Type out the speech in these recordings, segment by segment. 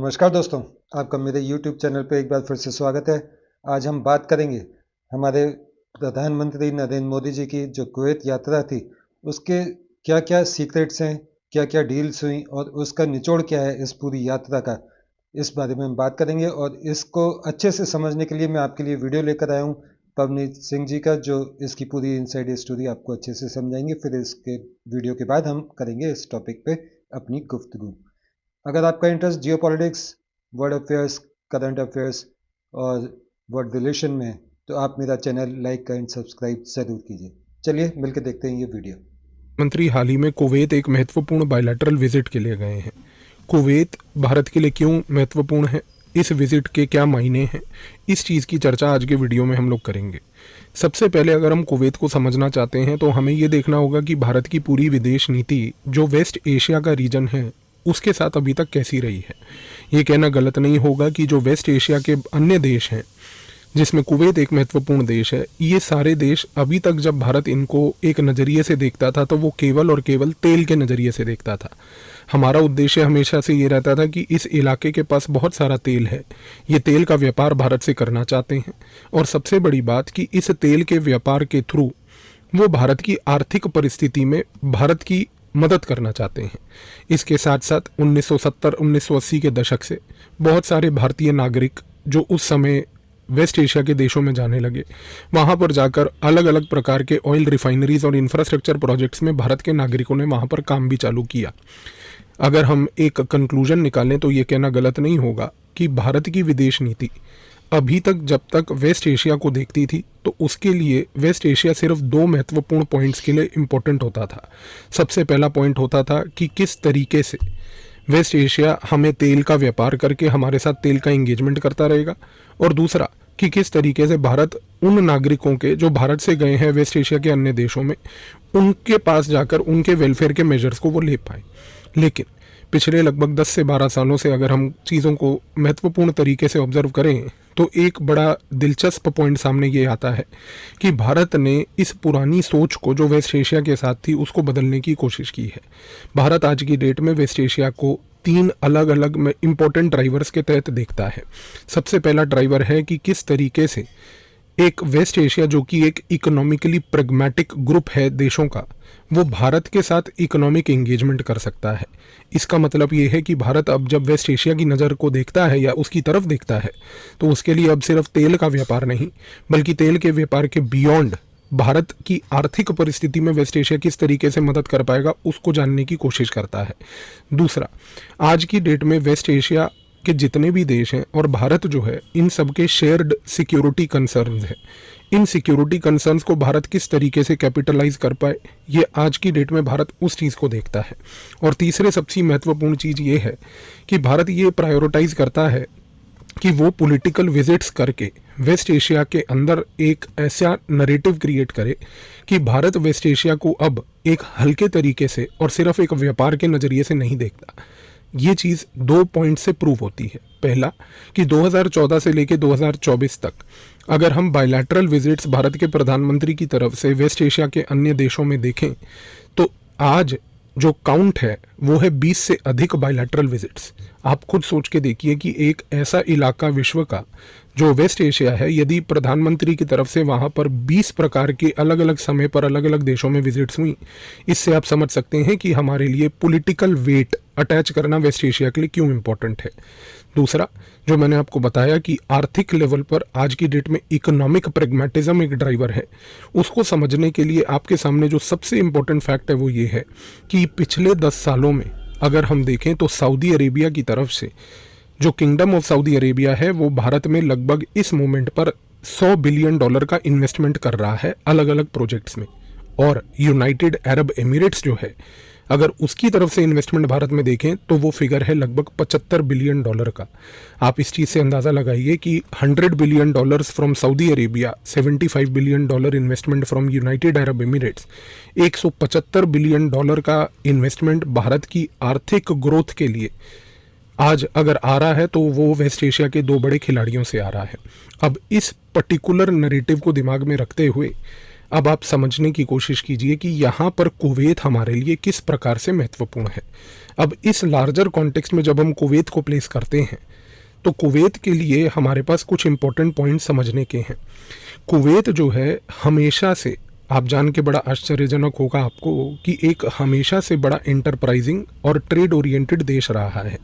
नमस्कार दोस्तों, आपका मेरे YouTube चैनल पे एक बार फिर से स्वागत है। आज हम बात करेंगे हमारे प्रधानमंत्री नरेंद्र मोदी जी की जो कुवैत यात्रा थी, उसके क्या-क्या सीक्रेट्स हैं, क्या-क्या डील्स हुई और उसका निचोड़ क्या है इस पूरी यात्रा का, इस बारे में हम बात करेंगे। और इसको अच्छे से समझने के लिए मैं आपके लिए वीडियो लेकर आया हूँ पवनीत सिंह जी का, जो इसकी पूरी इनसाइड स्टोरी आपको अच्छे से समझाएंगे। फिर इसके वीडियो के बाद हम करेंगे इस टॉपिक पे अपनी गुफ्तगू। अगर आपका interest geopolitics, world affairs, current affairs और वर्ल्ड रिलेशन में है, तो आप मेरा चैनल लाइक एंड सब्सक्राइब ज़रूर कीजिए। चलिए मिलकर देखते हैं ये वीडियो। मंत्री हाल ही में कुवैत एक महत्वपूर्ण बायलैटरल विजिट के लिए गए हैं। कुवैत भारत के लिए क्यों महत्वपूर्ण है, इस विजिट के क्या मायने हैं, इस चीज़ की चर्चा आज के वीडियो में हम लोग करेंगे। सबसे पहले अगर हम कुवैत को समझना चाहते हैं तो हमें ये देखना होगा कि भारत की पूरी विदेश नीति जो वेस्ट एशिया का रीजन है उसके साथ अभी तक कैसी रही है। ये कहना गलत नहीं होगा कि जो वेस्ट एशिया के अन्य देश हैं जिसमें कुवैत एक महत्वपूर्ण देश है, ये सारे देश अभी तक जब भारत इनको एक नज़रिए से देखता था तो वो केवल और केवल तेल के नज़रिए से देखता था। हमारा उद्देश्य हमेशा से ये रहता था कि इस इलाके के पास बहुत सारा तेल है, ये तेल का व्यापार भारत से करना चाहते हैं, और सबसे बड़ी बात कि इस तेल के व्यापार के थ्रू वो भारत की आर्थिक परिस्थिति में भारत की मदद करना चाहते हैं। इसके साथ साथ 1970-1980 के दशक से बहुत सारे भारतीय नागरिक जो उस समय वेस्ट एशिया के देशों में जाने लगे, वहाँ पर जाकर अलग अलग प्रकार के ऑयल रिफाइनरीज और इंफ्रास्ट्रक्चर प्रोजेक्ट्स में भारत के नागरिकों ने वहाँ पर काम भी चालू किया। अगर हम एक कंक्लूजन निकालें तो ये कहना गलत नहीं होगा कि भारत की विदेश नीति अभी तक जब तक वेस्ट एशिया को देखती थी तो उसके लिए वेस्ट एशिया सिर्फ दो महत्वपूर्ण पॉइंट्स के लिए इम्पोर्टेंट होता था। सबसे पहला पॉइंट होता था कि किस तरीके से वेस्ट एशिया हमें तेल का व्यापार करके हमारे साथ तेल का एंगेजमेंट करता रहेगा, और दूसरा कि किस तरीके से भारत उन नागरिकों के जो भारत से गए हैं वेस्ट एशिया के अन्य देशों में, उनके पास जाकर उनके वेलफेयर के मेजर्स को वो ले पाए। लेकिन पिछले लगभग 10 से 12 सालों से अगर हम चीज़ों को महत्वपूर्ण तरीके से ऑब्जर्व करें तो एक बड़ा दिलचस्प पॉइंट सामने ये आता है कि भारत ने इस पुरानी सोच को जो वेस्ट एशिया के साथ थी उसको बदलने की कोशिश की है। भारत आज की डेट में वेस्ट एशिया को 3 अलग अलग इम्पोर्टेंट ड्राइवर्स के तहत देखता है। सबसे पहला ड्राइवर है कि किस तरीके से एक वेस्ट एशिया जो कि एक इकोनॉमिकली प्रैग्मेटिक ग्रुप है देशों का, वो भारत के साथ इकोनॉमिक एंगेजमेंट कर सकता है। इसका मतलब ये है कि भारत अब जब वेस्ट एशिया की नज़र को देखता है या उसकी तरफ देखता है तो उसके लिए अब सिर्फ तेल का व्यापार नहीं, बल्कि तेल के व्यापार के बियॉन्ड भारत की आर्थिक परिस्थिति में वेस्ट एशिया किस तरीके से मदद कर पाएगा उसको जानने की कोशिश करता है। दूसरा, आज की डेट में वेस्ट एशिया के जितने भी देश हैं और भारत जो है, इन सबके शेयर्ड सिक्योरिटी कंसर्न्स हैं। इन सिक्योरिटी कंसर्न्स को भारत किस तरीके से कैपिटलाइज कर पाए, ये आज की डेट में भारत उस चीज़ को देखता है। और तीसरे सबसे महत्वपूर्ण चीज़ ये है कि भारत ये प्रायोरिटाइज करता है कि वो पॉलिटिकल विजिट्स करके वेस्ट एशिया के अंदर एक ऐसा नरेटिव क्रिएट करे कि भारत वेस्ट एशिया को अब एक हल्के तरीके से और सिर्फ एक व्यापार के नज़रिए से नहीं देखता। ये चीज़ 2 पॉइंट से प्रूव होती है। पहला कि 2014 से लेकर 2024 तक अगर हम बायलैटरल विजिट्स भारत के प्रधानमंत्री की तरफ से वेस्ट एशिया के अन्य देशों में देखें तो आज जो काउंट है वो है 20 से अधिक बायलैटरल विजिट्स। आप खुद सोच के देखिए कि एक ऐसा इलाका विश्व का जो वेस्ट एशिया है, यदि प्रधानमंत्री की तरफ से वहाँ पर 20 प्रकार के अलग अलग समय पर अलग अलग देशों में विजिट्स हुई, इससे आप समझ सकते हैं कि हमारे लिए पॉलिटिकल वेट अटैच करना वेस्ट एशिया के लिए क्यों इम्पोर्टेंट है। दूसरा, जो मैंने आपको बताया कि आर्थिक लेवल पर आज की डेट में इकोनॉमिक प्रैग्मेटिज्म एक ड्राइवर है, उसको समझने के लिए आपके सामने जो सबसे इम्पोर्टेंट फैक्ट है वो ये है कि पिछले 10 सालों में अगर हम देखें तो सऊदी अरेबिया की तरफ से जो किंगडम ऑफ सऊदी अरेबिया है वो भारत में लगभग इस मोमेंट पर $100 बिलियन का इन्वेस्टमेंट कर रहा है अलग अलग प्रोजेक्ट्स में। और यूनाइटेड अरब एमिरेट्स जो है, अगर उसकी तरफ से इन्वेस्टमेंट भारत में देखें तो वो फिगर है लगभग $75 बिलियन का। आप इस चीज़ से अंदाज़ा लगाइए कि $100 billion from Saudi Arabia, $75 billion investment from United Arab Emirates, $175 billion का इन्वेस्टमेंट भारत की आर्थिक ग्रोथ के लिए आज अगर आ रहा है तो वो वेस्ट एशिया के 2 बड़े खिलाड़ियों से आ रहा है। अब इस पर्टिकुलर नैरेटिव को दिमाग में रखते हुए अब आप समझने की कोशिश कीजिए कि यहाँ पर कुवैत हमारे लिए किस प्रकार से महत्वपूर्ण है। अब इस लार्जर कॉन्टेक्स्ट में जब हम कुवैत को प्लेस करते हैं तो कुवैत के लिए हमारे पास कुछ इंपॉर्टेंट पॉइंट समझने के हैं। कुवैत जो है हमेशा से, आप जान के बड़ा आश्चर्यजनक होगा आपको कि एक हमेशा से बड़ा एंटरप्राइजिंग और ट्रेड ओरिएंटेड देश रहा है।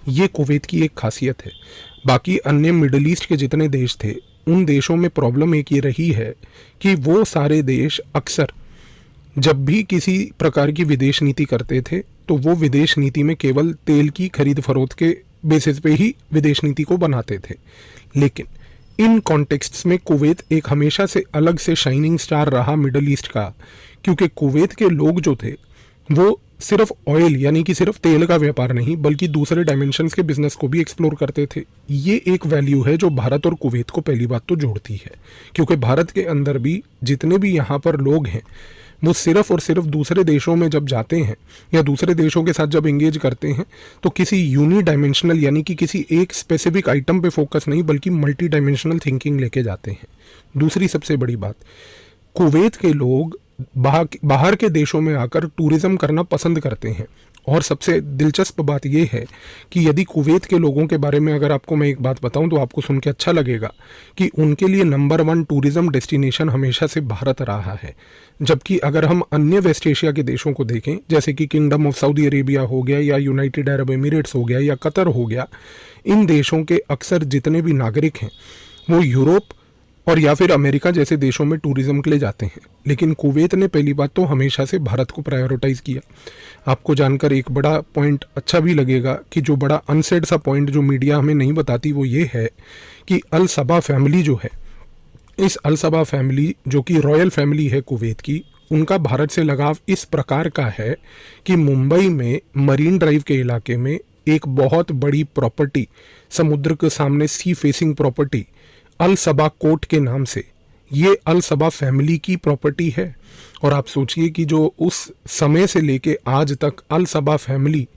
ये कुवैत की एक खासियत है। बाकी अन्य मिडल ईस्ट के जितने देश थे उन देशों में प्रॉब्लम एक ये रही है कि वो सारे देश अक्सर जब भी किसी प्रकार की विदेश नीति करते थे तो वो विदेश नीति में केवल तेल की खरीद फरोख्त के बेसिस पे ही विदेश नीति को बनाते थे। लेकिन इन कॉन्टेक्स्ट्स में कुवैत एक हमेशा से अलग से शाइनिंग स्टार रहा मिडल ईस्ट का, क्योंकि कुवैत के लोग जो थे वो सिर्फ ऑयल यानी कि सिर्फ तेल का व्यापार नहीं बल्कि दूसरे डायमेंशंस के बिजनेस को भी एक्सप्लोर करते थे। ये एक वैल्यू है जो भारत और कुवैत को पहली बात तो जोड़ती है, क्योंकि भारत के अंदर भी जितने भी यहाँ पर लोग हैं वो सिर्फ और सिर्फ दूसरे देशों में जब जाते हैं या दूसरे देशों के साथ जब एंगेज करते हैं तो किसी यूनी डायमेंशनल यानी कि किसी एक स्पेसिफिक आइटम पे फोकस नहीं बल्कि मल्टी डायमेंशनल थिंकिंग लेके जाते हैं। दूसरी सबसे बड़ी बात, कुवैत के लोग बाहर के देशों में आकर टूरिज्म करना पसंद करते हैं। और सबसे दिलचस्प बात यह है कि यदि कुवैत के लोगों के बारे में अगर आपको मैं एक बात बताऊं तो आपको सुन के अच्छा लगेगा कि उनके लिए नंबर 1 टूरिज्म डेस्टिनेशन हमेशा से भारत रहा है। जबकि अगर हम अन्य वेस्ट एशिया के देशों को देखें जैसे कि किंगडम ऑफ सऊदी अरेबिया हो गया या यूनाइटेड अरब एमिरेट्स हो गया या कतर हो गया, इन देशों के अक्सर जितने भी नागरिक हैं वो यूरोप और या फिर अमेरिका जैसे देशों में टूरिज्म के लिए जाते हैं। लेकिन कुवैत ने पहली बात तो हमेशा से भारत को प्रायोरिटाइज किया। आपको जानकर एक बड़ा पॉइंट अच्छा भी लगेगा कि जो बड़ा अनसेड सा पॉइंट जो मीडिया हमें नहीं बताती वो ये है कि अल सबा फैमिली जो है, इस अल सबा फैमिली जो कि रॉयल फैमिली है कुवैत की, उनका भारत से लगाव इस प्रकार का है कि मुंबई में मरीन ड्राइव के इलाके में एक बहुत बड़ी प्रॉपर्टी, समुद्र के सामने सी फेसिंग प्रॉपर्टी अल सबा कोर्ट के नाम से, ये अल सबा फैमिली की प्रॉपर्टी है। और आप सोचिए कि जो उस समय से लेके आज तक अल सबा फैमिली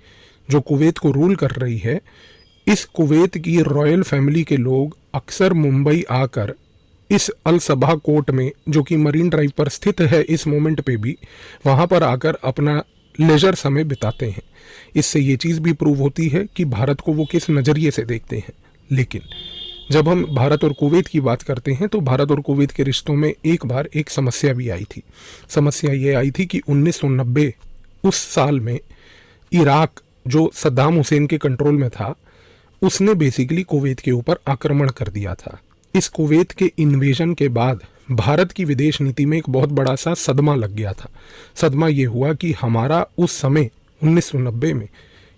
जो कुवैत को रूल कर रही है, इस कुवैत की रॉयल फैमिली के लोग अक्सर मुंबई आकर इस अल सबा कोर्ट में जो कि मरीन ड्राइव पर स्थित है इस मोमेंट पे भी, वहाँ पर आकर अपना लेजर समय बिताते हैं। इससे ये चीज़ भी प्रूव होती है कि भारत को वो किस नज़रिए से देखते हैं। लेकिन जब हम भारत और कुवैत की बात करते हैं तो भारत और कुवैत के रिश्तों में एक बार एक समस्या भी आई थी। समस्या ये आई थी कि 1990 उस साल में इराक जो सद्दाम हुसैन के कंट्रोल में था उसने बेसिकली कुवैत के ऊपर आक्रमण कर दिया था। इस कुवैत के इन्वेजन के बाद भारत की विदेश नीति में एक बहुत बड़ा सा सदमा लग गया था। सदमा ये हुआ कि हमारा उस समय 1990 में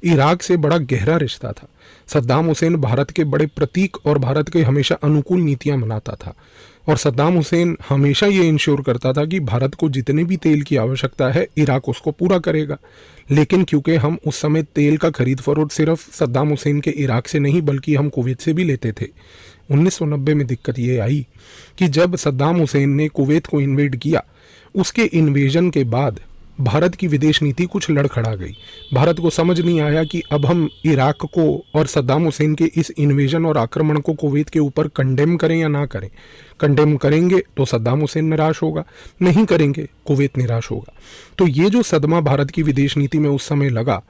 इराक से बड़ा गहरा रिश्ता था। सद्दाम हुसैन भारत के बड़े प्रतीक और भारत के हमेशा अनुकूल नीतियां मनाता था और सद्दाम हुसैन हमेशा ये इंश्योर करता था कि भारत को जितने भी तेल की आवश्यकता है इराक उसको पूरा करेगा। लेकिन क्योंकि हम उस समय तेल का खरीद फरोख्त सिर्फ सद्दाम हुसैन के इराक से नहीं बल्कि हम कुवैत से भी लेते थे, 1990 में दिक्कत ये आई कि जब सद्दाम हुसैन ने कुवैत को इन्वेड किया, उसके इन्वेजन के बाद भारत की विदेश नीति कुछ लड़खड़ा गई। भारत को समझ नहीं आया कि अब हम इराक को और सद्दाम हुसैन के इस इन्वेजन और आक्रमण को कुवैत के ऊपर कंडेम करें या ना करें। कंडेम करेंगे तो सद्दाम हुसैन निराश होगा, नहीं करेंगे कुवैत निराश होगा। तो ये जो सदमा भारत की विदेश नीति में उस समय लगा,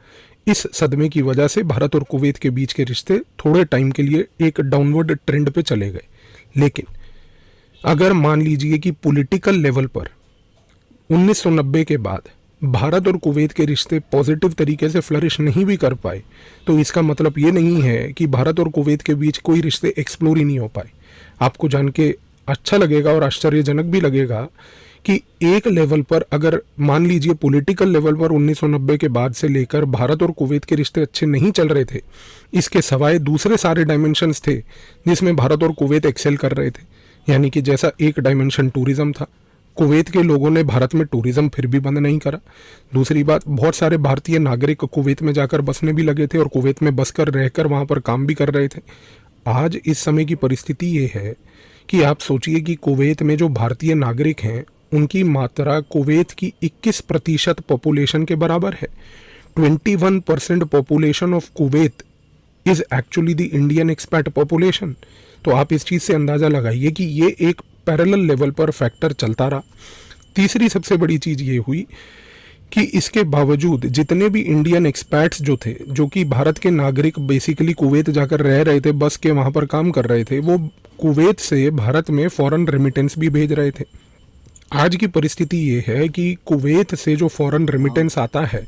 इस सदमे की वजह से भारत और कुवैत के बीच के रिश्ते थोड़े टाइम के लिए एक डाउनवर्ड ट्रेंड पे चले गए। लेकिन अगर मान लीजिए कि पॉलिटिकल लेवल पर 1990 के बाद भारत और कुवैत के रिश्ते पॉजिटिव तरीके से फ्लरिश नहीं भी कर पाए तो इसका मतलब ये नहीं है कि भारत और कुवैत के बीच कोई रिश्ते एक्सप्लोर ही नहीं हो पाए। आपको जान के अच्छा लगेगा और आश्चर्यजनक भी लगेगा कि एक लेवल पर अगर मान लीजिए पॉलिटिकल लेवल पर 1990 के बाद से लेकर भारत और कुवैत के रिश्ते अच्छे नहीं चल रहे थे, इसके सवाए दूसरे सारे डायमेंशंस थे जिसमें भारत और कुवैत एक्सेल कर रहे थे। यानी कि जैसा एक डायमेंशन टूरिज्म था, कुवैत के लोगों ने भारत में टूरिज्म फिर भी बंद नहीं करा। दूसरी बात, बहुत सारे भारतीय नागरिक कुवैत में जाकर बसने भी लगे थे और कुवैत में बसकर रहकर वहाँ पर काम भी कर रहे थे। आज इस समय की परिस्थिति ये है कि आप सोचिए कि कुवैत में जो भारतीय नागरिक हैं उनकी मात्रा कुवैत की 21% पॉपुलेशन के बराबर है। 21% population of Kuwait is actually the Indian expat population. तो आप इस चीज़ से अंदाज़ा लगाइए कि ये एक पैरेलल लेवल पर फैक्टर चलता रहा। तीसरी सबसे बड़ी चीज़ ये हुई कि इसके बावजूद जितने भी इंडियन एक्सपैट्स जो थे, जो कि भारत के नागरिक बेसिकली कुवैत जाकर रह रहे थे, बस के वहाँ पर काम कर रहे थे, वो कुवैत से भारत में फॉरेन रेमिटेंस भी भेज रहे थे। आज की परिस्थिति ये है कि कुवैत से जो फॉरेन रेमिटेंस आता है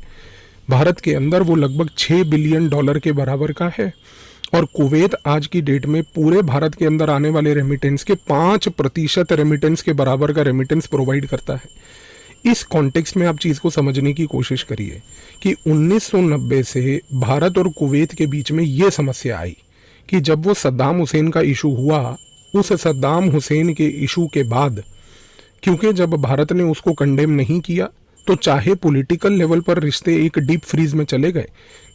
भारत के अंदर, वो लगभग $6 बिलियन के बराबर का है। और कुवैत आज की डेट में पूरे भारत के अंदर आने वाले रेमिटेंस के 5% रेमिटेंस के बराबर का रेमिटेंस प्रोवाइड करता है। इस कॉन्टेक्स्ट में आप चीज़ को समझने की कोशिश करिए कि 1990 से भारत और कुवैत के बीच में ये समस्या आई कि जब वो सद्दाम हुसैन का इशू हुआ, उस सद्दाम हुसैन के इशू के बाद, क्योंकि जब भारत ने उसको कंडेम नहीं किया तो चाहे पॉलिटिकल लेवल पर रिश्ते एक डीप फ्रीज में चले गए,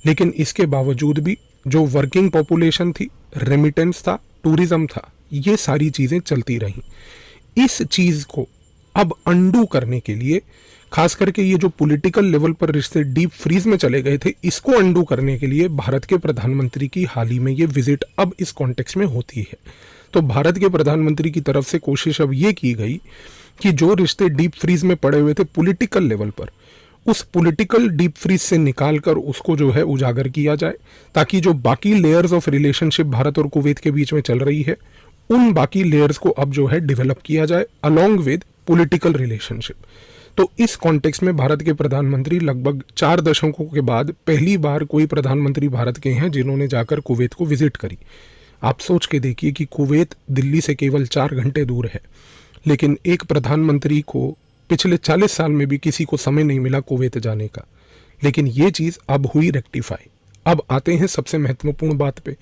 लेकिन इसके बावजूद भी जो वर्किंग पॉपुलेशन थी, रेमिटेंस था, टूरिज्म था, ये सारी चीज़ें चलती रहीं। इस चीज़ को अब अंडू करने के लिए, खास करके ये जो पॉलिटिकल लेवल पर रिश्ते डीप फ्रीज में चले गए थे, इसको अंडू करने के लिए भारत के प्रधानमंत्री की हाल ही में ये विजिट अब इस कॉन्टेक्स्ट में होती है। तो भारत के प्रधानमंत्री की तरफ से कोशिश अब ये की गई कि जो रिश्ते डीप फ्रीज में पड़े हुए थे पॉलिटिकल लेवल पर, उस पॉलिटिकल डीप फ्रीज से निकालकर उसको जो है उजागर किया जाए, ताकि जो बाकी लेयर्स ऑफ रिलेशनशिप भारत और कुवैत के बीच में चल रही है, उन बाकी लेयर्स को अब जो है डेवलप किया जाए अलोंग विद पॉलिटिकल रिलेशनशिप। तो इस कॉन्टेक्स्ट में भारत के प्रधानमंत्री लगभग 4 दशकों के बाद पहली बार कोई प्रधानमंत्री भारत के हैं जिन्होंने जाकर कुवैत को विजिट करी। आप सोच के देखिए कि कुवैत दिल्ली से केवल 4 घंटे दूर है, लेकिन एक प्रधानमंत्री को पिछले 40 साल में भी किसी को समय नहीं मिला कुवैत जाने का। लेकिन ये चीज़ अब हुई रेक्टिफाई। अब आते हैं सबसे महत्वपूर्ण बात पे।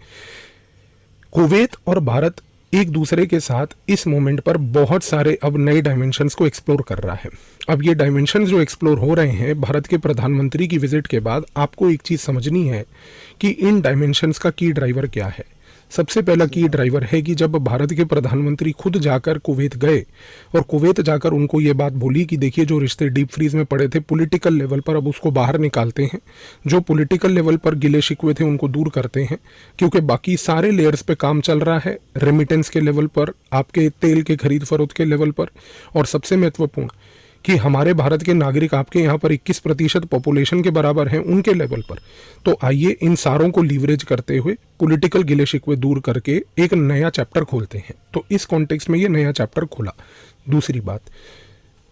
कुवैत और भारत एक दूसरे के साथ इस मोमेंट पर बहुत सारे अब नए डायमेंशंस को एक्सप्लोर कर रहा है। अब ये डायमेंशंस जो एक्सप्लोर हो रहे हैं भारत के प्रधानमंत्री की विजिट के बाद, आपको एक चीज़ समझनी है कि इन डायमेंशंस का की ड्राइवर क्या है। सबसे पहला की ड्राइवर है कि जब भारत के प्रधानमंत्री खुद जाकर कुवैत गए और कुवैत जाकर उनको ये बात बोली कि देखिए जो रिश्ते डीप फ्रीज में पड़े थे पॉलिटिकल लेवल पर, अब उसको बाहर निकालते हैं, जो पॉलिटिकल लेवल पर गिले शिकवे थे उनको दूर करते हैं, क्योंकि बाकी सारे लेयर्स पे काम चल रहा है, रेमिटेंस के लेवल पर, आपके तेल के खरीद फरोख्त के लेवल पर, और सबसे महत्वपूर्ण कि हमारे भारत के नागरिक आपके यहाँ पर 21% पॉपुलेशन के बराबर हैं, उनके लेवल पर। तो आइए इन सारों को लीवरेज करते हुए पॉलिटिकल गिले शिकवे दूर करके एक नया चैप्टर खोलते हैं। तो इस कॉन्टेक्स्ट में ये नया चैप्टर खुला। दूसरी बात,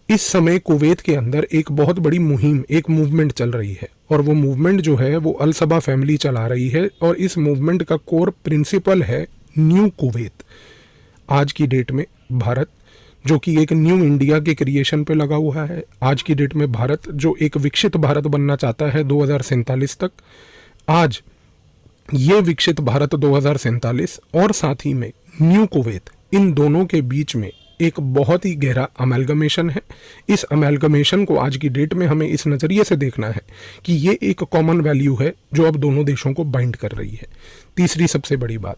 इस समय कुवैत के अंदर एक बहुत बड़ी मुहिम, एक मूवमेंट चल रही है, और वो मूवमेंट जो है वो अल सबा फैमिली चला रही है, और इस मूवमेंट का कोर प्रिंसिपल है न्यू कुवैत। आज की डेट में भारत जो कि एक न्यू इंडिया के क्रिएशन पे लगा हुआ है, आज की डेट में भारत जो एक विकसित भारत बनना चाहता है 2047 तक, आज ये विकसित भारत 2047 और साथ ही में न्यू कुवैत, इन दोनों के बीच में एक बहुत ही गहरा अमेलगमेशन है। इस अमेलगमेशन को आज की डेट में हमें इस नज़रिए से देखना है कि ये एक कॉमन वैल्यू है जो अब दोनों देशों को बाइंड कर रही है। तीसरी सबसे बड़ी बात,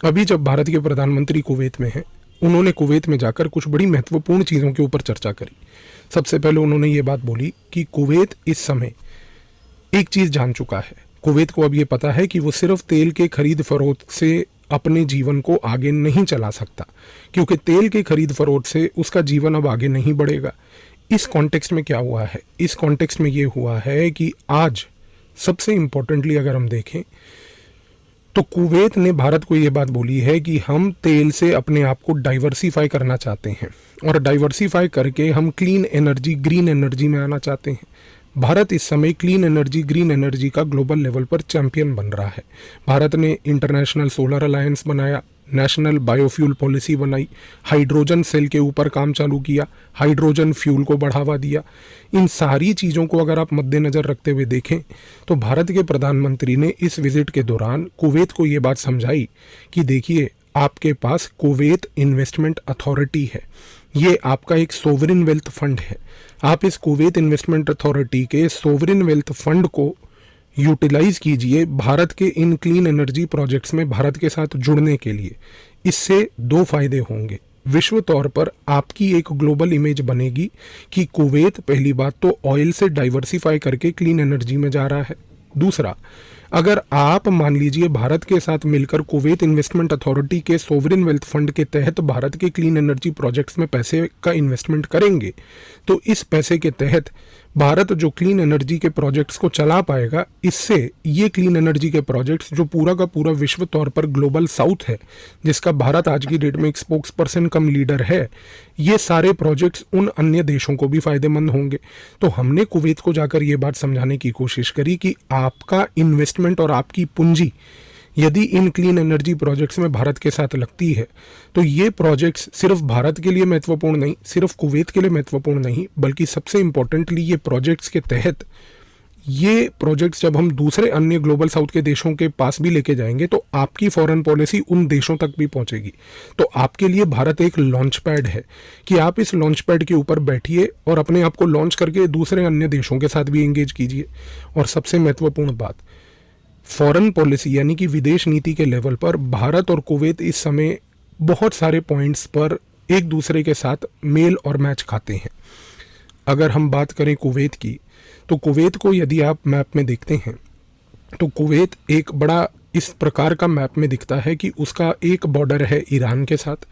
अभी जब भारत के प्रधानमंत्री कुवैत में हैं, उन्होंने कुवैत में जाकर कुछ बड़ी महत्वपूर्ण चीज़ों के ऊपर चर्चा करी। सबसे पहले उन्होंने ये बात बोली कि कुवैत इस समय एक चीज़ जान चुका है, कुवैत को अब ये पता है कि वो सिर्फ तेल के खरीद फरोख्त से अपने जीवन को आगे नहीं चला सकता, क्योंकि तेल के खरीद फरोख्त से उसका जीवन अब आगे नहीं बढ़ेगा। इस कॉन्टेक्स्ट में क्या हुआ है? इस कॉन्टेक्स्ट में ये हुआ है कि आज सबसे इम्पोर्टेंटली अगर हम देखें तो कुवैत ने भारत को ये बात बोली है कि हम तेल से अपने आप को डाइवर्सिफाई करना चाहते हैं, और डाइवर्सिफाई करके हम क्लीन एनर्जी, ग्रीन एनर्जी में आना चाहते हैं। भारत इस समय क्लीन एनर्जी, ग्रीन एनर्जी का ग्लोबल लेवल पर चैंपियन बन रहा है। भारत ने इंटरनेशनल सोलर अलायंस बनाया, नेशनल बायोफ्यूल पॉलिसी बनाई, हाइड्रोजन सेल के ऊपर काम चालू किया, हाइड्रोजन फ्यूल को बढ़ावा दिया। इन सारी चीज़ों को अगर आप मद्देनज़र रखते हुए देखें तो भारत के प्रधानमंत्री ने इस विजिट के दौरान कुवैत को ये बात समझाई कि देखिए आपके पास कुवैत इन्वेस्टमेंट अथॉरिटी है, ये आपका एक सोवरिन वेल्थ फंड है। आप इस कुवैत इन्वेस्टमेंट अथॉरिटी के सोवरिन वेल्थ फंड को यूटिलाइज कीजिए भारत के इन क्लीन एनर्जी प्रोजेक्ट्स में भारत के साथ जुड़ने के लिए। इससे 2 फायदे होंगे। विश्व तौर पर आपकी एक ग्लोबल इमेज बनेगी कि कुवैत पहली बात तो ऑयल से डाइवर्सिफाई करके क्लीन एनर्जी में जा रहा है। दूसरा, अगर आप मान लीजिए भारत के साथ मिलकर कुवैत इन्वेस्टमेंट अथॉरिटी के सोवरिन वेल्थ फंड के तहत भारत के क्लीन एनर्जी प्रोजेक्ट्स में पैसे का इन्वेस्टमेंट करेंगे, तो इस पैसे के तहत भारत जो क्लीन एनर्जी के प्रोजेक्ट्स को चला पाएगा, इससे ये क्लीन एनर्जी के प्रोजेक्ट्स जो पूरा का पूरा विश्व तौर पर ग्लोबल साउथ है, जिसका भारत आज की डेट में एक स्पोक्स पर्सन कम लीडर है, ये सारे प्रोजेक्ट्स उन अन्य देशों को भी फायदेमंद होंगे। तो हमने कुवैत को जाकर ये बात समझाने की कोशिश करी कि आपका इन्वेस्टमेंट और आपकी पूंजी यदि इन क्लीन एनर्जी प्रोजेक्ट्स में भारत के साथ लगती है, तो ये प्रोजेक्ट्स सिर्फ भारत के लिए महत्वपूर्ण नहीं, सिर्फ कुवैत के लिए महत्वपूर्ण नहीं, बल्कि सबसे इंपॉर्टेंटली ये प्रोजेक्ट्स के तहत ये प्रोजेक्ट्स जब हम दूसरे अन्य ग्लोबल साउथ के देशों के पास भी लेके जाएंगे, तो आपकी फॉरेन पॉलिसी उन देशों तक भी पहुंचेगी। तो आपके लिए भारत एक लॉन्च पैड है कि आप इस लॉन्च पैड के ऊपर बैठिए और अपने आप को लॉन्च करके दूसरे अन्य देशों के साथ भी एंगेज कीजिए। और सबसे महत्वपूर्ण बात, फॉरेन पॉलिसी यानी कि विदेश नीति के लेवल पर भारत और कुवैत इस समय बहुत सारे पॉइंट्स पर एक दूसरे के साथ मेल और मैच खाते हैं। अगर हम बात करें कुवैत की, तो कुवैत को यदि आप मैप में देखते हैं तो कुवैत एक बड़ा इस प्रकार का मैप में दिखता है कि उसका एक बॉर्डर है ईरान के साथ,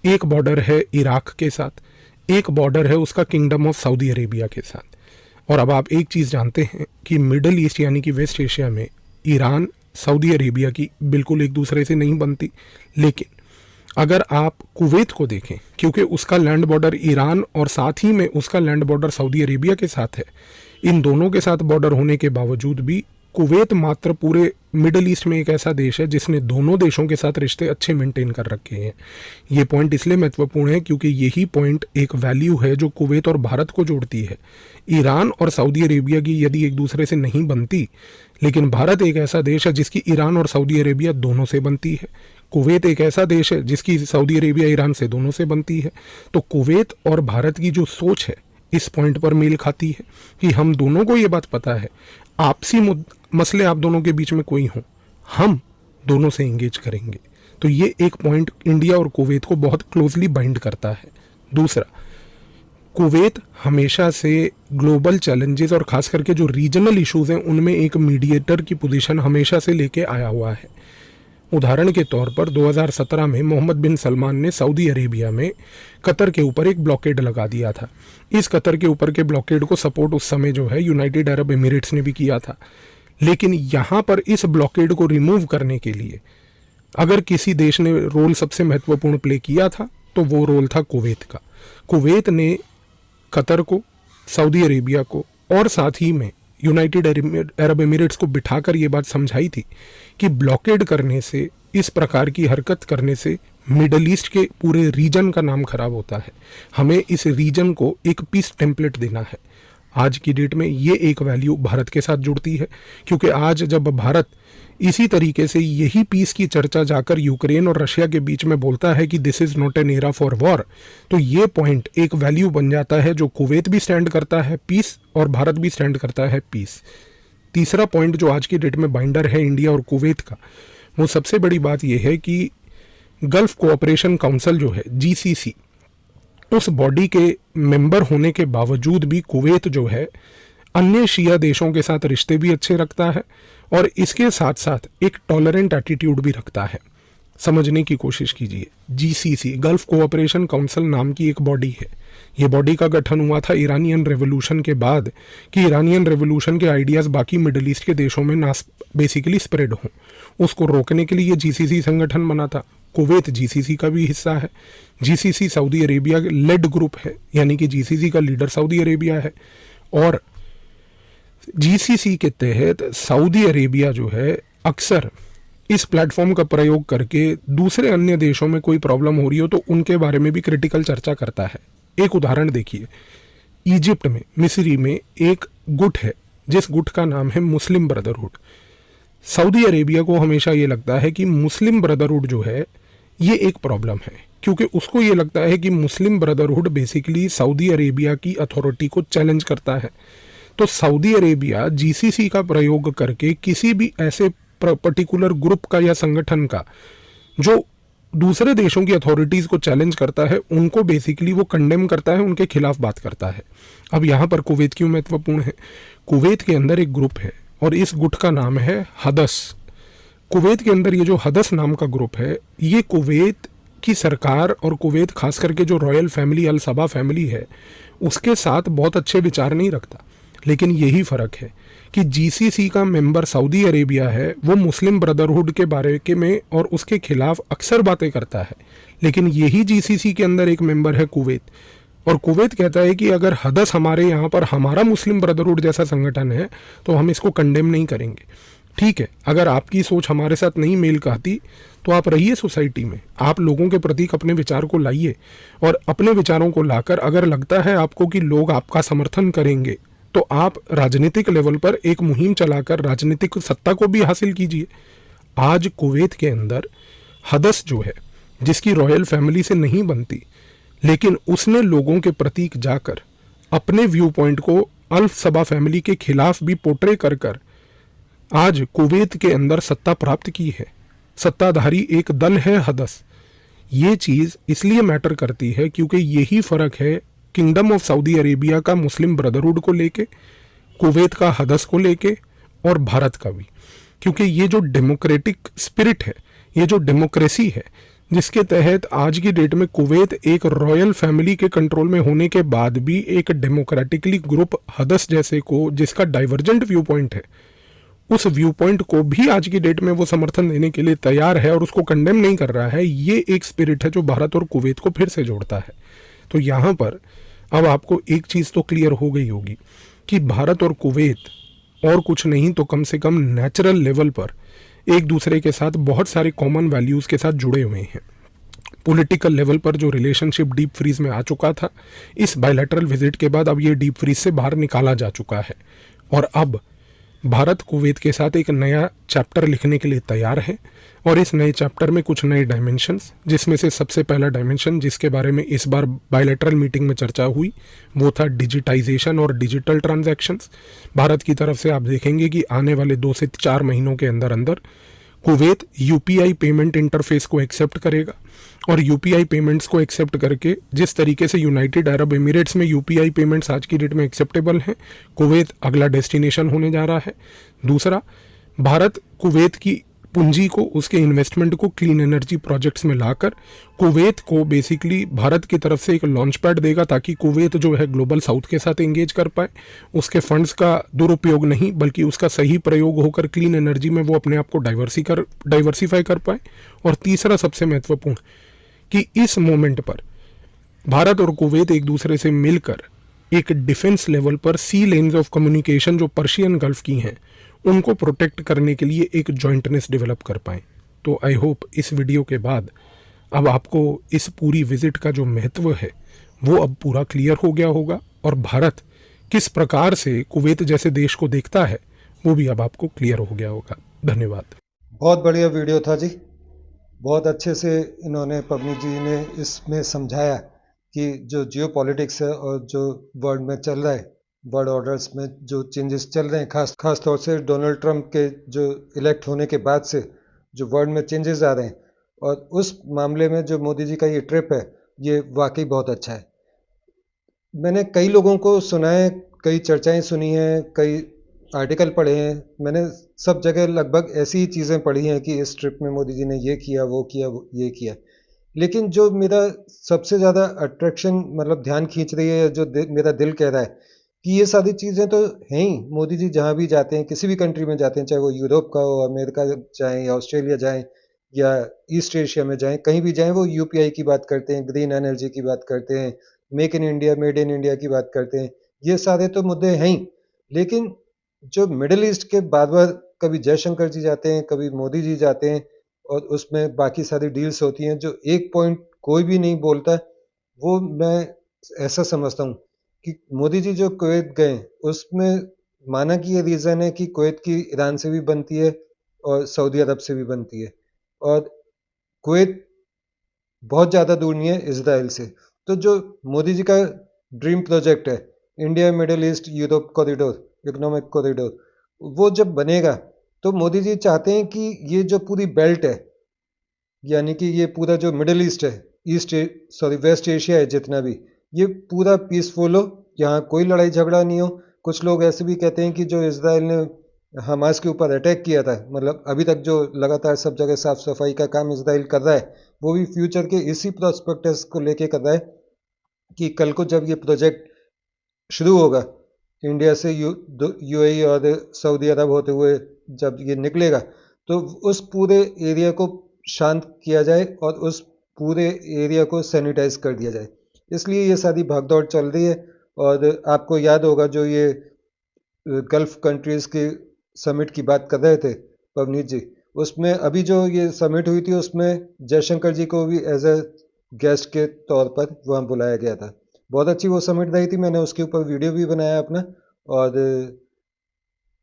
एक बॉर्डर है इराक के साथ, एक बॉर्डर है उसका किंगडम ऑफ सऊदी अरेबिया के साथ। और अब आप एक चीज़ जानते हैं कि मिडल ईस्ट यानी कि वेस्ट एशिया में ईरान सऊदी अरेबिया की बिल्कुल एक दूसरे से नहीं बनती, लेकिन अगर आप कुवैत को देखें, क्योंकि उसका लैंड बॉर्डर ईरान और साथ ही में उसका लैंड बॉर्डर सऊदी अरेबिया के साथ है, इन दोनों के साथ बॉर्डर होने के बावजूद भी कुवैत मात्र पूरे मिडल ईस्ट में एक ऐसा देश है जिसने दोनों देशों के साथ रिश्ते अच्छे मेंटेन कर रखे हैं। ये पॉइंट इसलिए महत्वपूर्ण है क्योंकि यही पॉइंट एक वैल्यू है जो कुवैत और भारत को जोड़ती है। ईरान और सऊदी अरेबिया की यदि एक दूसरे से नहीं बनती, लेकिन भारत एक ऐसा देश है जिसकी ईरान और सऊदी अरेबिया दोनों से बनती है। कुवैत एक ऐसा देश है जिसकी सऊदी अरेबिया ईरान से दोनों से बनती है। तो कुवैत और भारत की जो सोच है इस पॉइंट पर मेल खाती है कि हम दोनों को ये बात पता है, आपसी मसले आप दोनों के बीच में कोई हों, हम दोनों से एंगेज करेंगे। तो ये एक पॉइंट इंडिया और कुवैत को बहुत क्लोजली बाइंड करता है। दूसरा, कुवैत हमेशा से ग्लोबल चैलेंजेस और खास करके जो रीजनल इश्यूज हैं उनमें एक मीडिएटर की पोजीशन हमेशा से लेके आया हुआ है। उदाहरण के तौर पर 2017 में मोहम्मद बिन सलमान ने सऊदी अरेबिया में कतर के ऊपर एक ब्लॉकेड लगा दिया था। इस कतर के ऊपर के ब्लॉकेड को सपोर्ट उस समय जो है यूनाइटेड अरब एमिरेट्स ने भी किया था। लेकिन यहाँ पर इस ब्लॉकेड को रिमूव करने के लिए अगर किसी देश ने रोल सबसे महत्वपूर्ण प्ले किया था तो वो रोल था कुवैत का। कुवैत ने कतर को, सऊदी अरेबिया को और साथ ही में यूनाइटेड अरब एमिरेट्स को बिठाकर ये बात समझाई थी कि ब्लॉकेड करने से, इस प्रकार की हरकत करने से मिडल ईस्ट के पूरे रीजन का नाम खराब होता है। हमें इस रीजन को एक पीस टेम्पलेट देना है। आज की डेट में ये एक वैल्यू भारत के साथ जुड़ती है, क्योंकि आज जब भारत इसी तरीके से यही पीस की चर्चा जाकर यूक्रेन और रशिया के बीच में बोलता है कि this is not an era for war, तो ये पॉइंट एक वैल्यू बन जाता है जो कुवैत भी स्टैंड करता है पीस और भारत भी स्टैंड करता है पीस। तीसरा पॉइंट जो आज की डेट में बाइंडर है इंडिया और कुवैत का, वो सबसे बड़ी बात यह है कि गल्फ कोऑपरेशन काउंसिल जो है GCC, उस बॉडी के मेंबर होने के बावजूद भी कुवैत जो है अन्य शिया देशों के साथ रिश्ते भी अच्छे रखता है और इसके साथ साथ एक टॉलरेंट एटीट्यूड भी रखता है। समझने की कोशिश कीजिए, GCC गल्फ कोऑपरेशन काउंसिल नाम की एक बॉडी है। ये बॉडी का गठन हुआ था ईरानियन रेवोल्यूशन के बाद कि ईरानियन रेवोल्यूशन के आइडियाज़ बाकी मिडिल ईस्ट के देशों में ना बेसिकली स्प्रेड हों। उसको रोकने के लिए ये GCC संगठन बना था। कुवैत GCC का भी हिस्सा है। GCC Saudi Arabia led group है, यानी कि GCC का लीडर सऊदी अरेबिया है और GCC के तहत सऊदी अरेबिया जो है अक्सर इस प्लेटफॉर्म का प्रयोग करके दूसरे अन्य देशों में कोई प्रॉब्लम हो रही हो तो उनके बारे में भी क्रिटिकल चर्चा करता है। एक उदाहरण देखिए, इजिप्ट में, मिस्री में एक गुट है जिस गुट का नाम है मुस्लिम ब्रदरहुड। सऊदी अरेबिया को हमेशा ये लगता है कि मुस्लिम ब्रदरहुड जो है ये एक प्रॉब्लम है, क्योंकि उसको ये लगता है कि मुस्लिम ब्रदरहुड बेसिकली सऊदी अरेबिया की अथॉरिटी को चैलेंज करता है। तो सऊदी अरेबिया GCC का प्रयोग करके किसी भी ऐसे पर्टिकुलर ग्रुप का या संगठन का जो दूसरे देशों की अथॉरिटीज़ को चैलेंज करता है, उनको बेसिकली वो कंडेम करता है, उनके खिलाफ बात करता है। अब यहाँ पर कुवैत क्यों महत्वपूर्ण है? कुवैत के अंदर एक ग्रुप है और इस गुट का नाम है हदस। कुवैत के अंदर ये जो हदस नाम का ग्रुप है, ये कुवैत की सरकार और कुवैत खास करके जो रॉयल फैमिली अल सबा फैमिली है उसके साथ बहुत अच्छे विचार नहीं रखता। लेकिन यही फ़र्क है कि जीसीसी का मेंबर सऊदी अरेबिया है, वो मुस्लिम ब्रदरहुड के बारे के में और उसके खिलाफ अक्सर बातें करता है। लेकिन यही जीसीसी के अंदर एक मेंबर है कुवैत, और कुवैत कहता है कि अगर हदस हमारे यहाँ पर हमारा मुस्लिम ब्रदरहुड जैसा संगठन है तो हम इसको कंडेम नहीं करेंगे। ठीक है, अगर आपकी सोच हमारे साथ नहीं मेल खाती तो आप रहिए सोसाइटी में, आप लोगों के प्रति अपने विचार को लाइए, और अपने विचारों को लाकर अगर लगता है आपको कि लोग आपका समर्थन करेंगे तो आप राजनीतिक लेवल पर एक मुहिम चलाकर राजनीतिक सत्ता को भी हासिल कीजिए। आज कुवैत के अंदर हदस जो है, जिसकी रॉयल फैमिली से नहीं बनती, लेकिन उसने लोगों के प्रतीक जाकर अपने व्यू पॉइंट को अल सबा फैमिली के खिलाफ भी पोर्ट्रे कर कर आज कुवैत के अंदर सत्ता प्राप्त की है। सत्ताधारी एक दल है हदस। ये चीज़ इसलिए मैटर करती है क्योंकि यही फ़र्क है किंगडम ऑफ सऊदी अरेबिया का मुस्लिम ब्रदरहुड को लेके, कुवैत का हदस को लेके, और भारत का भी। क्योंकि ये जो डेमोक्रेटिक स्पिरिट है, ये जो डेमोक्रेसी है, जिसके तहत आज की डेट में कुवैत एक रॉयल फैमिली के कंट्रोल में होने के बाद भी एक डेमोक्रेटिकली ग्रुप हदस जैसे को, जिसका डाइवर्जेंट व्यू पॉइंट है, उस व्यू पॉइंट को भी आज की डेट में वो समर्थन देने के लिए तैयार है और उसको कंडेम नहीं कर रहा है। ये एक स्पिरिट है जो भारत और कुवैत को फिर से जोड़ता है। तो यहाँ पर अब आपको एक चीज़ तो क्लियर हो गई होगी कि भारत और कुवैत और कुछ नहीं तो कम से कम नेचुरल लेवल पर एक दूसरे के साथ बहुत सारे कॉमन वैल्यूज़ के साथ जुड़े हुए हैं। पॉलिटिकल लेवल पर जो रिलेशनशिप डीप फ्रीज में आ चुका था, इस बायलैटरल विजिट के बाद अब ये डीप फ्रीज से बाहर निकाला जा चुका है, और अब भारत कुवैत के साथ एक नया चैप्टर लिखने के लिए तैयार है। और इस नए चैप्टर में कुछ नए डायमेंशंस, जिसमें से सबसे पहला डायमेंशन जिसके बारे में इस बार बायलैटरल मीटिंग में चर्चा हुई, वो था डिजिटाइजेशन और डिजिटल ट्रांजैक्शंस। भारत की तरफ से आप देखेंगे कि आने वाले 2 से 4 महीनों के अंदर अंदर कुवैत यूपीआई पेमेंट इंटरफेस को एक्सेप्ट करेगा, और यूपीआई पेमेंट्स को एक्सेप्ट करके जिस तरीके से यूनाइटेड अरब एमिरेट्स में यूपीआई पेमेंट्स आज की डेट में एक्सेप्टेबल हैं, कुवैत अगला डेस्टिनेशन होने जा रहा है। दूसरा, भारत कुवैत की पूंजी को, उसके इन्वेस्टमेंट को क्लीन एनर्जी प्रोजेक्ट्स में लाकर कुवैत को बेसिकली भारत की तरफ से एक लॉन्च पैड देगा, ताकि कुवैत जो है ग्लोबल साउथ के साथ एंगेज कर पाए। उसके फंड्स का दुरुपयोग नहीं बल्कि उसका सही प्रयोग होकर क्लीन एनर्जी में वो अपने आप को डाइवर्सिफाई कर पाए। और तीसरा सबसे महत्वपूर्ण, कि इस मोमेंट पर भारत और कुवैत एक दूसरे से मिलकर एक डिफेंस लेवल पर सी लेन्स ऑफ कम्युनिकेशन जो पर्शियन गल्फ की हैं उनको प्रोटेक्ट करने के लिए एक जॉइंटनेस डेवलप कर पाएँ। तो आई होप इस वीडियो के बाद अब आपको इस पूरी विजिट का जो महत्व है वो अब पूरा क्लियर हो गया होगा, और भारत किस प्रकार से कुवैत जैसे देश को देखता है वो भी अब आपको क्लियर हो गया होगा। धन्यवाद। बहुत बढ़िया वीडियो था जी। बहुत अच्छे से इन्होंने, पबनी जी ने इसमें समझाया कि जो जियो पॉलिटिक्स है और जो वर्ल्ड में चल रहा है, वर्ल्ड ऑर्डर्स में जो चेंजेस चल रहे हैं, खास तौर से डोनाल्ड ट्रंप के जो इलेक्ट होने के बाद से जो वर्ल्ड में चेंजेस आ रहे हैं, और उस मामले में जो मोदी जी का ये ट्रिप है, ये वाकई बहुत अच्छा है। मैंने कई लोगों को सुना है, कई चर्चाएं सुनी हैं, कई आर्टिकल पढ़े हैं, मैंने सब जगह लगभग ऐसी ही चीज़ें पढ़ी हैं कि इस ट्रिप में मोदी जी ने ये किया, वो किया, ये किया। लेकिन जो मेरा सबसे ज़्यादा अट्रैक्शन, मतलब ध्यान खींच रही है, जो मेरा दिल कह रहा है कि ये सारी चीज़ें तो हैं ही। मोदी जी जहाँ भी जाते हैं, किसी भी कंट्री में जाते हैं, चाहे वो यूरोप का हो, अमेरिका जाएँ या ऑस्ट्रेलिया जाएँ या ईस्ट एशिया में जाएँ, कहीं भी जाएँ, वो यूपीआई की बात करते हैं, ग्रीन एनर्जी की बात करते हैं, make in India, made in India की बात करते हैं। ये सारे तो मुद्दे हैं ही, लेकिन जो मिडल ईस्ट के बार-बार, कभी जयशंकर जी जाते हैं, कभी मोदी जी जाते हैं, और उसमें बाकी सारी डील्स होती हैं, जो एक पॉइंट कोई भी नहीं बोलता, वो मैं ऐसा समझता हूँ कि मोदी जी जो कुवैत गए, उसमें माना कि ये रीज़न है कि कुवैत की ईरान से भी बनती है और सऊदी अरब से भी बनती है, और कुवैत बहुत ज़्यादा दूर नहीं है इज़राइल से। तो जो मोदी जी का ड्रीम प्रोजेक्ट है, India middle east Europe corridor, economic corridor, वो जब बनेगा तो मोदी जी चाहते हैं कि ये जो पूरी बेल्ट है, यानी कि ये पूरा जो मिडल ईस्ट है, वेस्ट एशिया है जितना भी, ये पूरा पीसफुल हो, यहाँ कोई लड़ाई झगड़ा नहीं हो। कुछ लोग ऐसे भी कहते हैं कि जो इज़राइल ने हमास के ऊपर अटैक किया था, मतलब अभी तक जो लगातार सब जगह साफ सफाई का काम इसराइल कर रहा है, वो भी फ्यूचर के इसी प्रोस्पेक्टस को लेके कर रहा है कि कल को जब ये प्रोजेक्ट शुरू होगा, इंडिया से यूएई और सऊदी अरब होते हुए जब ये निकलेगा, तो उस पूरे एरिया को शांत किया जाए और उस पूरे एरिया को सैनिटाइज कर दिया जाए। इसलिए ये सारी भागदौड़ चल रही है। और आपको याद होगा जो ये गल्फ कंट्रीज़ के समिट की बात कर रहे थे पवनीत जी, उसमें अभी जो ये समिट हुई थी उसमें जयशंकर जी को भी एज ए गेस्ट के तौर पर वहाँ बुलाया गया था। बहुत अच्छी वो समिट रही थी, मैंने उसके ऊपर वीडियो भी बनाया अपना। और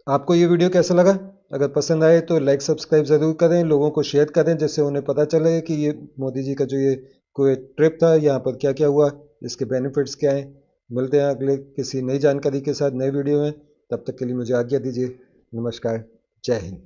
आपको ये वीडियो कैसा लगा? अगर पसंद आए तो लाइक सब्सक्राइब ज़रूर करें, लोगों को शेयर करें, जिससे उन्हें पता चले कि ये मोदी जी का जो ये कोई ट्रिप था, यहाँ पर क्या क्या हुआ, इसके बेनिफिट्स क्या हैं। मिलते हैं अगले किसी नई जानकारी के साथ नए वीडियो में। तब तक के लिए मुझे आज्ञा दीजिए। नमस्कार। जय हिंद।